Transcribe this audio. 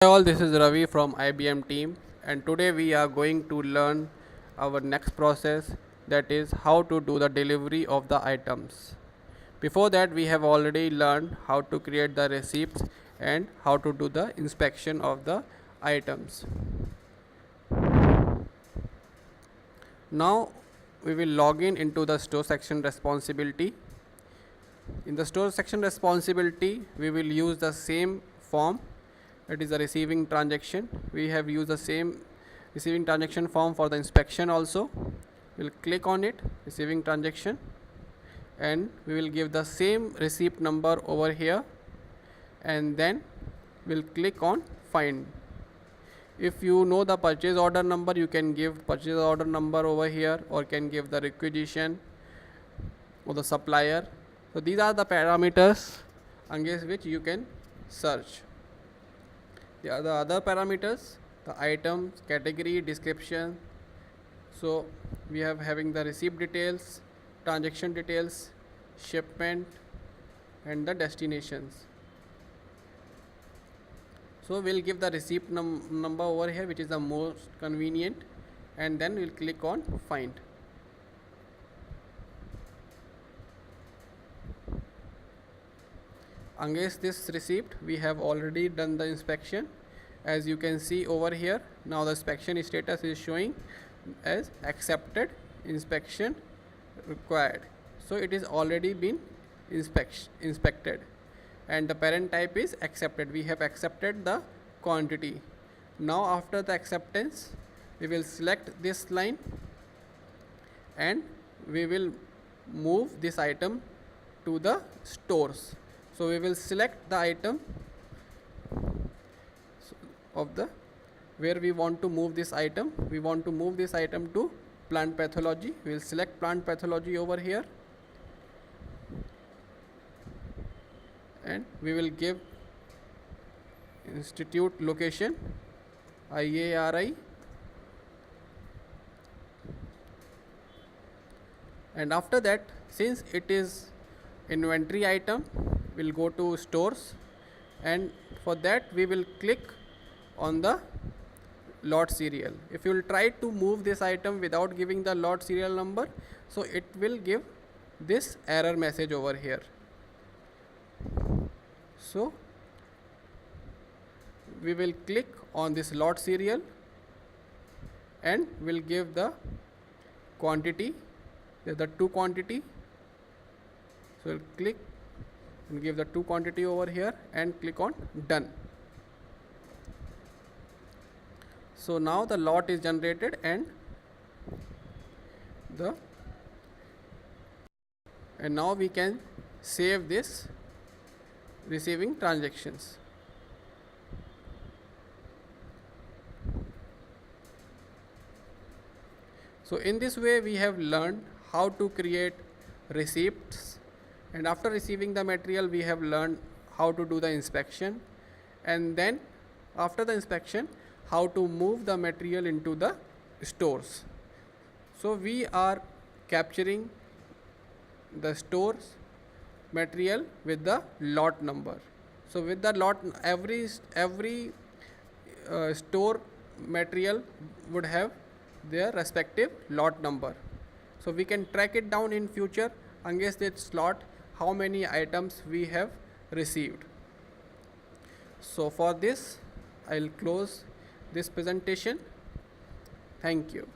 Hi all, this is Ravi from IBM team, and today we are going to learn our next process, that is how to do the delivery of the items. Before that we have already learned how to create the receipts and how to do the inspection of the items. Now we will log in into the store section responsibility. In the store section responsibility we will use the same form, that is the receiving transaction. We have used the same receiving transaction form for the inspection also. We'll click on it, receiving transaction, and we will give the same receipt number over here, and then we'll click on find. If you know the purchase order number, you can give purchase order number over here, or can give the requisition or the supplier. So these are the parameters against which you can search. The other parameters, the items, category, description. So we have having the receipt details, transaction details, shipment, and the destinations. So we'll give the receipt number over here, which is the most convenient, and then we'll click on find. Against this receipt we have already done the inspection, as you can see over here. Now the inspection status is showing as accepted, inspection required. So it is already been inspected, and the parent type is accepted. We have accepted the quantity. Now after the acceptance we will select this line and we will move this item to the stores. So we will select the item of the where we want to move this item. We want to move this item to plant pathology. We will select plant pathology over here, and we will give institute location IARI, and after that, since it is inventory item, we'll go to stores, and for that we will click on the lot serial. If you will try to move this item without giving the lot serial number, so it will give this error message over here. So we will click on this lot serial and will give the quantity, the 2 quantity. So we'll click and give the 2 quantity over here and click on done. So now the lot is generated, and now we can save this receiving transactions. So in this way we have learned how to create receipts, and after receiving the material we have learned how to do the inspection, and then after the inspection how to move the material into the stores. So we are capturing the stores material with the lot number. So with the lot, every store material would have their respective lot number. So we can track it down in future against its lot how many items we have received. So for this I'll close this presentation. Thank you.